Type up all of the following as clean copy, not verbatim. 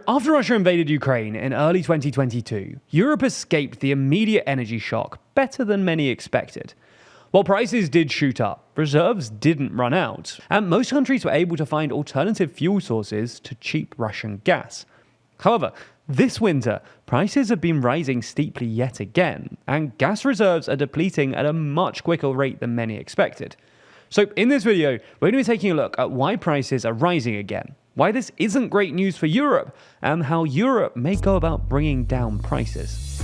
After Russia invaded Ukraine in early 2022, Europe escaped the immediate energy shock better than many expected. While prices did shoot up, reserves didn't run out, and most countries were able to find alternative fuel sources to cheap Russian gas. However, this winter, prices have been rising steeply yet again, and gas reserves are depleting at a much quicker rate than many expected. So in this video, we're going to be taking a look at why prices are rising again, why this isn't great news for Europe, and how Europe may go about bringing down prices.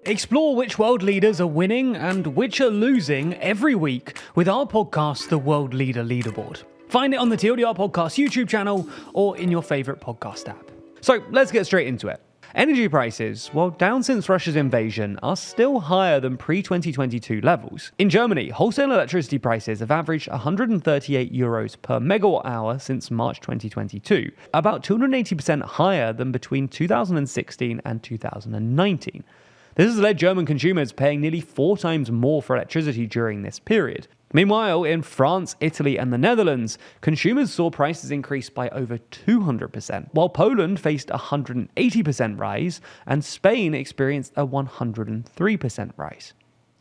Explore which world leaders are winning and which are losing every week with our podcast, The World Leader Leaderboard. Find it on the TLDR Podcast YouTube channel or in your favourite podcast app. So let's get straight into it. Energy prices, while down since Russia's invasion, are still higher than pre-2022 levels. In Germany, wholesale electricity prices have averaged 138 euros per megawatt hour since March 2022, about 280% higher than between 2016 and 2019. This has led German consumers paying nearly 4 times more for electricity during this period. Meanwhile, in France, Italy, and the Netherlands, consumers saw prices increase by over 200%, while Poland faced a 180% rise, and Spain experienced a 103% rise.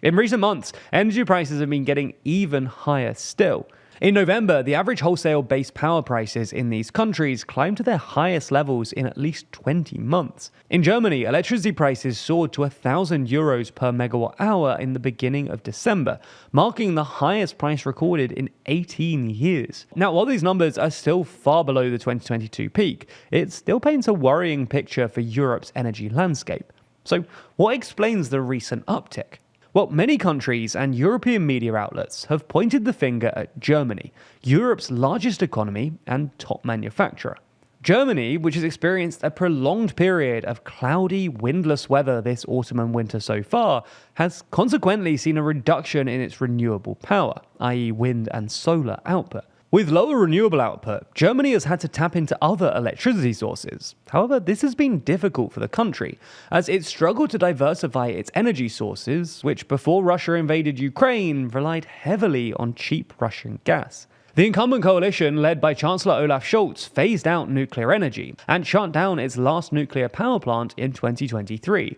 In recent months, energy prices have been getting even higher still. In November, the average wholesale base power prices in these countries climbed to their highest levels in at least 20 months. In Germany, electricity prices soared to 1,000 euros per megawatt hour in the beginning of December, marking the highest price recorded in 18 years. Now, while these numbers are still far below the 2022 peak, it still paints a worrying picture for Europe's energy landscape. So, what explains the recent uptick? Well, many countries and European media outlets have pointed the finger at Germany, Europe's largest economy and top manufacturer. Germany, which has experienced a prolonged period of cloudy, windless weather this autumn and winter so far, has consequently seen a reduction in its renewable power, i.e. wind and solar output. With lower renewable output, Germany has had to tap into other electricity sources. However, this has been difficult for the country, as it struggled to diversify its energy sources, which before Russia invaded Ukraine relied heavily on cheap Russian gas. The incumbent coalition, led by Chancellor Olaf Scholz, phased out nuclear energy and shut down its last nuclear power plant in 2023.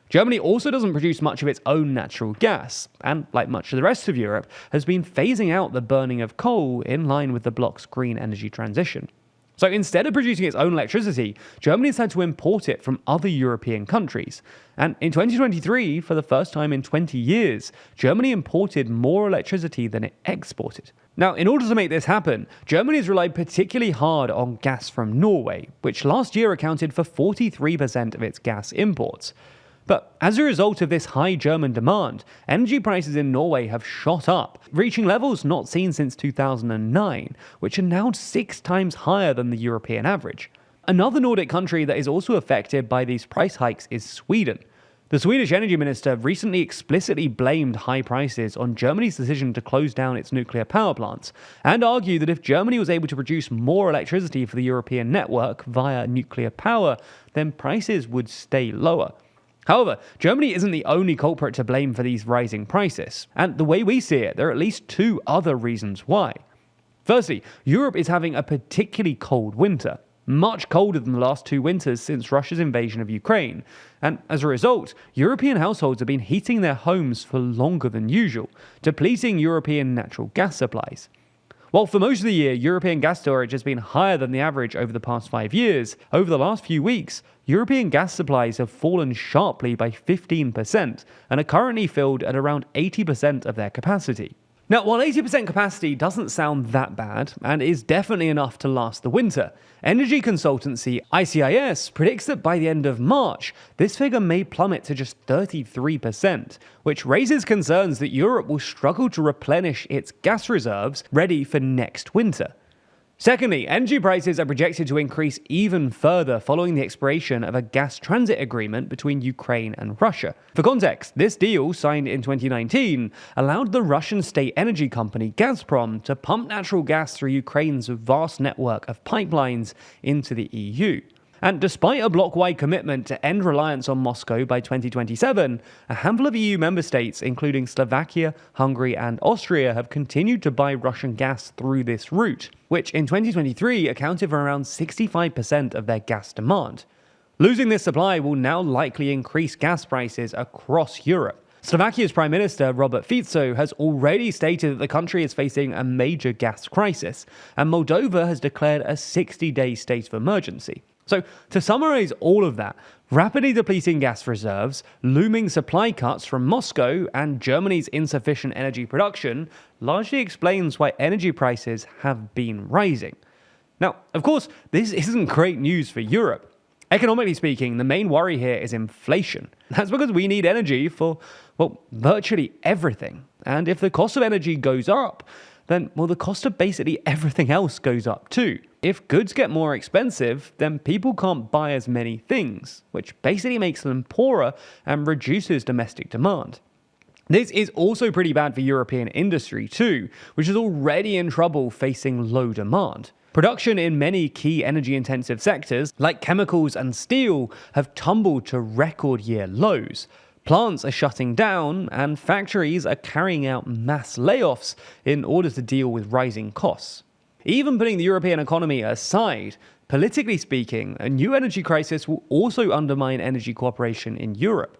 Germany also doesn't produce much of its own natural gas, and like much of the rest of Europe, has been phasing out the burning of coal in line with the bloc's green energy transition. So instead of producing its own electricity, Germany has had to import it from other European countries. And in 2023, for the first time in 20 years, Germany imported more electricity than it exported. Now, in order to make this happen, Germany has relied particularly hard on gas from Norway, which last year accounted for 43% of its gas imports. But as a result of this high German demand, energy prices in Norway have shot up, reaching levels not seen since 2009, which are now 6 times higher than the European average. Another Nordic country that is also affected by these price hikes is Sweden. The Swedish energy minister recently explicitly blamed high prices on Germany's decision to close down its nuclear power plants, and argued that if Germany was able to produce more electricity for the European network via nuclear power, then prices would stay lower. However, Germany isn't the only culprit to blame for these rising prices, and the way we see it, there are at least 2 other reasons why. Firstly, Europe is having a particularly cold winter, much colder than the last 2 winters since Russia's invasion of Ukraine, and as a result, European households have been heating their homes for longer than usual, depleting European natural gas supplies. While for most of the year, European gas storage has been higher than the average over the past 5 years, over the last few weeks, European gas supplies have fallen sharply by 15% and are currently filled at around 80% of their capacity. Now, while 80% capacity doesn't sound that bad, and is definitely enough to last the winter, energy consultancy ICIS predicts that by the end of March, this figure may plummet to just 33%, which raises concerns that Europe will struggle to replenish its gas reserves ready for next winter. Secondly, energy prices are projected to increase even further following the expiration of a gas transit agreement between Ukraine and Russia. For context, this deal, signed in 2019, allowed the Russian state energy company Gazprom to pump natural gas through Ukraine's vast network of pipelines into the EU. And despite a bloc-wide commitment to end reliance on Moscow by 2027, a handful of EU member states, including Slovakia, Hungary, and Austria, have continued to buy Russian gas through this route, which in 2023 accounted for around 65% of their gas demand. Losing this supply will now likely increase gas prices across Europe. Slovakia's Prime Minister, Robert Fico, has already stated that the country is facing a major gas crisis, and Moldova has declared a 60-day state of emergency. So, to summarize all of that, rapidly depleting gas reserves, looming supply cuts from Moscow, and Germany's insufficient energy production largely explains why energy prices have been rising. Now, of course, this isn't great news for Europe. Economically speaking, the main worry here is inflation. That's because we need energy for, well, virtually everything. And if the cost of energy goes up, then, well, the cost of basically everything else goes up too. If goods get more expensive, then people can't buy as many things, which basically makes them poorer and reduces domestic demand. This is also pretty bad for European industry too, which is already in trouble facing low demand. Production in many key energy-intensive sectors, like chemicals and steel, have tumbled to record year lows. Plants are shutting down, and factories are carrying out mass layoffs in order to deal with rising costs. Even putting the European economy aside, politically speaking, a new energy crisis will also undermine energy cooperation in Europe.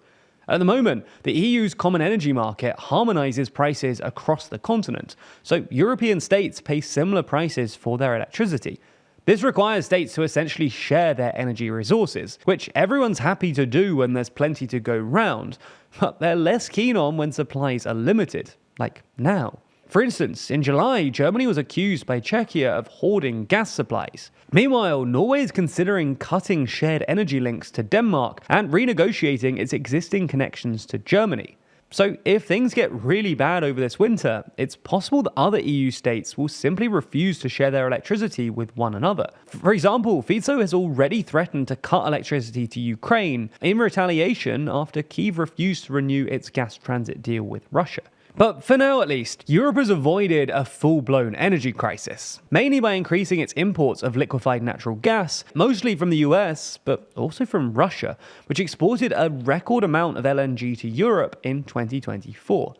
At the moment, the EU's common energy market harmonizes prices across the continent, so European states pay similar prices for their electricity. This requires states to essentially share their energy resources, which everyone's happy to do when there's plenty to go round, but they're less keen on when supplies are limited, like now. For instance, in July, Germany was accused by Czechia of hoarding gas supplies. Meanwhile, Norway is considering cutting shared energy links to Denmark and renegotiating its existing connections to Germany. So if things get really bad over this winter, it's possible that other EU states will simply refuse to share their electricity with one another. For example, Fico has already threatened to cut electricity to Ukraine in retaliation after Kyiv refused to renew its gas transit deal with Russia. But for now at least, Europe has avoided a full-blown energy crisis, mainly by increasing its imports of liquefied natural gas, mostly from the US, but also from Russia, which exported a record amount of LNG to Europe in 2024.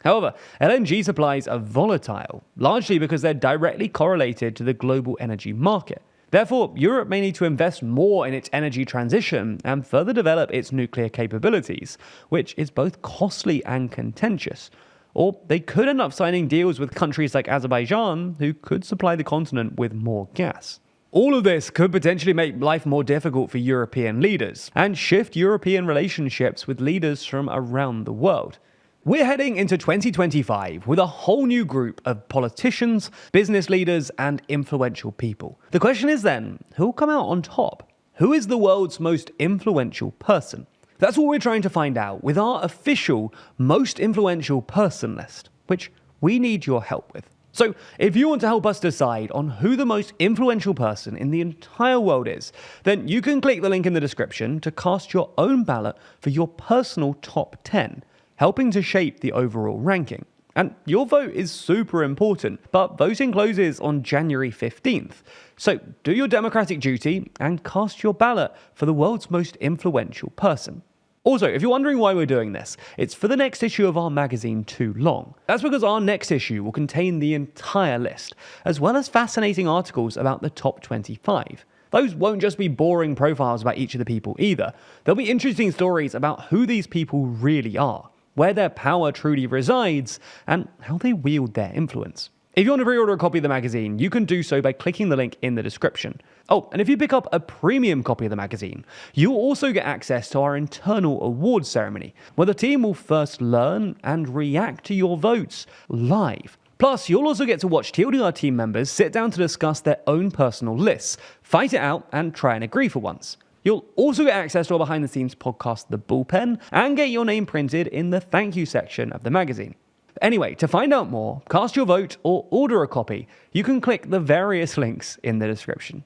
However, LNG supplies are volatile, largely because they're directly correlated to the global energy market. Therefore, Europe may need to invest more in its energy transition and further develop its nuclear capabilities, which is both costly and contentious. Or they could end up signing deals with countries like Azerbaijan, who could supply the continent with more gas. All of this could potentially make life more difficult for European leaders, and shift European relationships with leaders from around the world. We're heading into 2025 with a whole new group of politicians, business leaders, and influential people. The question is then, who will come out on top? Who is the world's most influential person? That's what we're trying to find out with our official most influential person list, which we need your help with. So if you want to help us decide on who the most influential person in the entire world is, then you can click the link in the description to cast your own ballot for your personal top 10, helping to shape the overall ranking. And your vote is super important, but voting closes on January 15th. So do your democratic duty and cast your ballot for the world's most influential person. Also, if you're wondering why we're doing this, it's for the next issue of our magazine Too Long. That's because our next issue will contain the entire list, as well as fascinating articles about the top 25. Those won't just be boring profiles about each of the people either. There'll be interesting stories about who these people really are, where their power truly resides, and how they wield their influence. If you want to pre-order a copy of the magazine, you can do so by clicking the link in the description. Oh, and if you pick up a premium copy of the magazine, you'll also get access to our internal awards ceremony, where the team will first learn and react to your votes live. Plus, you'll also get to watch TLDR team members sit down to discuss their own personal lists, fight it out, and try and agree for once. You'll also get access to our behind-the-scenes podcast, The Bullpen, and get your name printed in the thank you section of the magazine. Anyway, to find out more, cast your vote, or order a copy, you can click the various links in the description.